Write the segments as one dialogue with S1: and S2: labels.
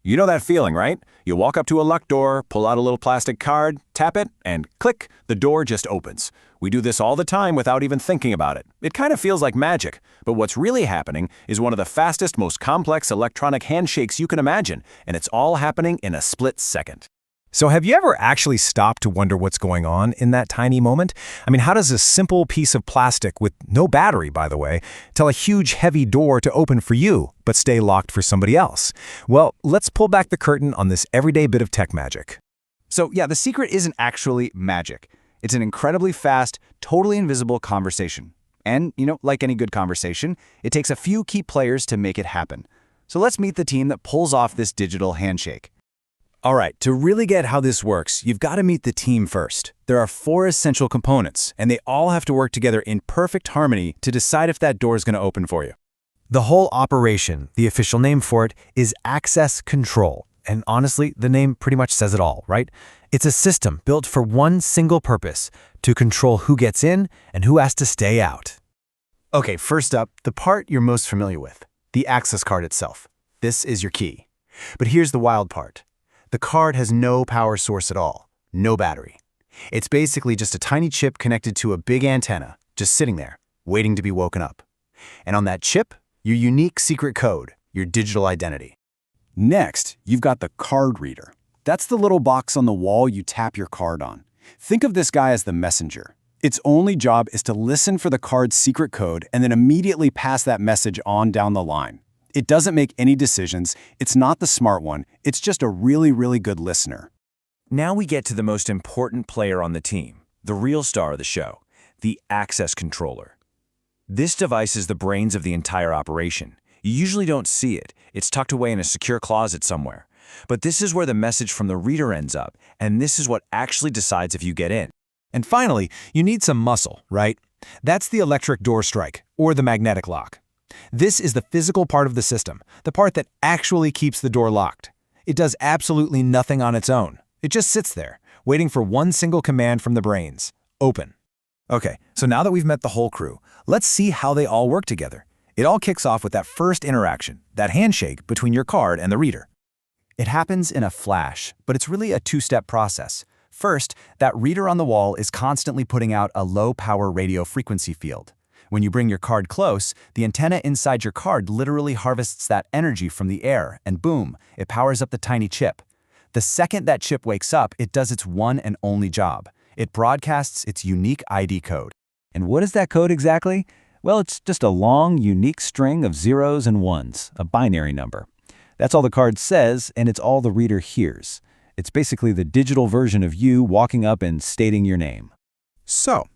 S1: You know that feeling, right? You walk up to a locked door, pull out a little plastic card, tap it, and click, the door just opens. We do this all the time without even thinking about it. It kind of feels like magic, but what's really happening is one of the fastest, most complex electronic handshakes you can imagine, and it's all happening in a split second.
S2: So have you ever actually stopped to wonder what's going on in that tiny moment? I mean, how does a simple piece of plastic with no battery, by the way, tell a huge heavy door to open for you, but stay locked for somebody else? Well, let's pull back the curtain on this everyday bit of tech magic.
S3: So yeah, the secret isn't actually magic. It's an incredibly fast, totally invisible conversation. And, like any good conversation, it takes a few key players to make it happen. So let's meet the team that pulls off this digital handshake.
S2: All right, to really get how this works, you've got to meet the team first. There are 4 essential components, and they all have to work together in perfect harmony to decide if that door is going to open for you. The whole operation, the official name for it, is access control. And honestly, the name pretty much says it all, right? It's a system built for one single purpose, to control who gets in and who has to stay out.
S3: Okay, first up, the part you're most familiar with, the access card itself. This is your key. But here's the wild part. The card has no power source at all, no battery. It's basically just a tiny chip connected to a big antenna, just sitting there, waiting to be woken up. And on that chip, your unique secret code, your digital identity.
S4: Next, you've got the card reader. That's the little box on the wall you tap your card on. Think of this guy as the messenger. Its only job is to listen for the card's secret code and then immediately pass that message on down the line. It doesn't make any decisions, it's not the smart one, it's just a really good listener.
S1: Now we get to the most important player on the team, the real star of the show, the access controller. This device is the brains of the entire operation. You usually don't see it. It's tucked away in a secure closet somewhere. But this is where the message from the reader ends up, and this is what actually decides if you get in.
S2: And finally, you need some muscle, right? That's the electric door strike, or the magnetic lock. This is the physical part of the system, the part that actually keeps the door locked. It does absolutely nothing on its own. It just sits there, waiting for one single command from the brains: open. Okay, so now that we've met the whole crew, let's see how they all work together. It all kicks off with that first interaction, that handshake between your card and the reader.
S3: It happens in a flash, but it's really a 2-step process. First, that reader on the wall is constantly putting out a low-power radio frequency field. When you bring your card close, the antenna inside your card literally harvests that energy from the air, and boom, it powers up the tiny chip. The second that chip wakes up, it does its one and only job. It broadcasts its unique ID code.
S5: And what is that code exactly? Well, it's just a long, unique string of zeros and ones, a binary number. That's all the card says, and it's all the reader hears. It's basically the digital version of you walking up and stating your name.
S2: So,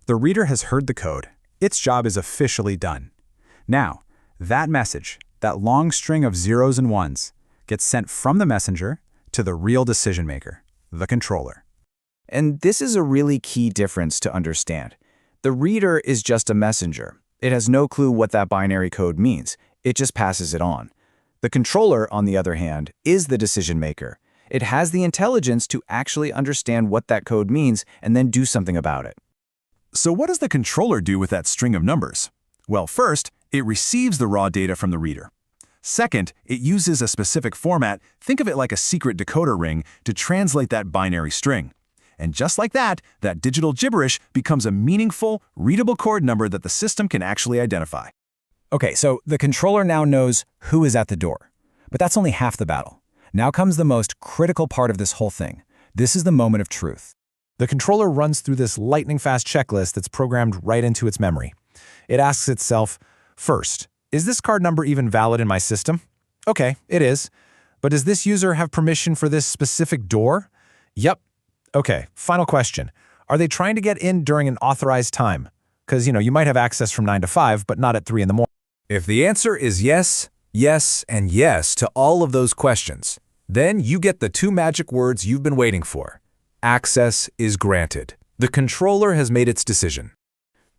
S2: the reader has heard the code. Its job is officially done. Now, that message, that long string of zeros and ones, gets sent from the messenger to the real decision maker, the controller.
S3: And this is a really key difference to understand. The reader is just a messenger. It has no clue what that binary code means. It just passes it on. The controller, on the other hand, is the decision maker. It has the intelligence to actually understand what that code means and then do something about it.
S1: So what does the controller do with that string of numbers? Well, first, it receives the raw data from the reader. Second, it uses a specific format, think of it like a secret decoder ring, to translate that binary string. And just like that, that digital gibberish becomes a meaningful, readable code number that the system can actually identify.
S2: Okay, so the controller now knows who is at the door. But that's only half the battle. Now comes the most critical part of this whole thing. This is the moment of truth. The controller runs through this lightning-fast checklist that's programmed right into its memory. It asks itself, first, is this card number even valid in my system? Okay, it is. But does this user have permission for this specific door? Yep. Okay, final question. Are they trying to get in during an authorized time? Because, you might have access from 9 to 5, but not at 3 in the morning. If the answer is yes, yes, and yes to all of those questions, then you get the 2 magic words you've been waiting for. Access is granted. The controller has made its decision.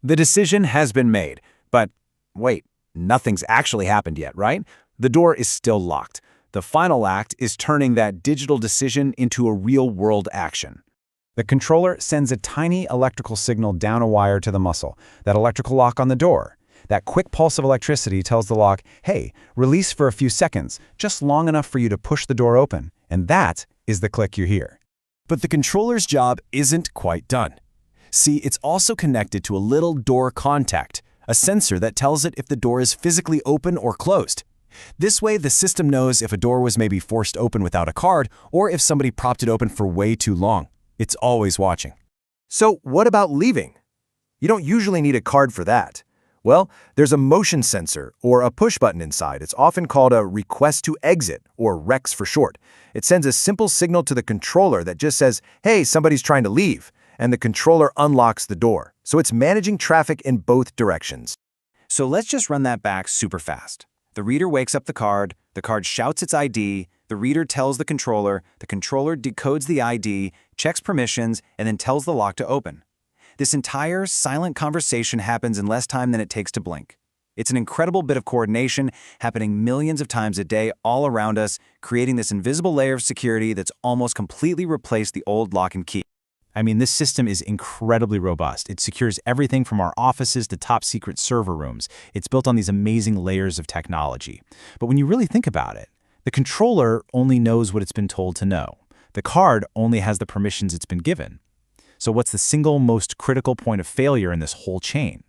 S3: The decision has been made, but wait, nothing's actually happened yet, right? The door is still locked. The final act is turning that digital decision into a real-world action.
S2: The controller sends a tiny electrical signal down a wire to the muscle, that electrical lock on the door. That quick pulse of electricity tells the lock, hey, release for a few seconds, just long enough for you to push the door open. And that is the click you hear.
S3: But the controller's job isn't quite done. See, it's also connected to a little door contact, a sensor that tells it if the door is physically open or closed. This way, the system knows if a door was maybe forced open without a card or if somebody propped it open for way too long. It's always watching.
S6: So what about leaving? You don't usually need a card for that. Well, there's a motion sensor or a push button inside. It's often called a request to exit, or REX for short. It sends a simple signal to the controller that just says, hey, somebody's trying to leave, and the controller unlocks the door. So it's managing traffic in both directions.
S3: So let's just run that back super fast. The reader wakes up the card shouts its ID, the reader tells the controller decodes the ID, checks permissions, and then tells the lock to open. This entire silent conversation happens in less time than it takes to blink. It's an incredible bit of coordination happening millions of times a day all around us, creating this invisible layer of security that's almost completely replaced the old lock and key.
S2: I mean, this system is incredibly robust. It secures everything from our offices to top-secret server rooms. It's built on these amazing layers of technology. But when you really think about it, the controller only knows what it's been told to know. The card only has the permissions it's been given. So what's the single most critical point of failure in this whole chain?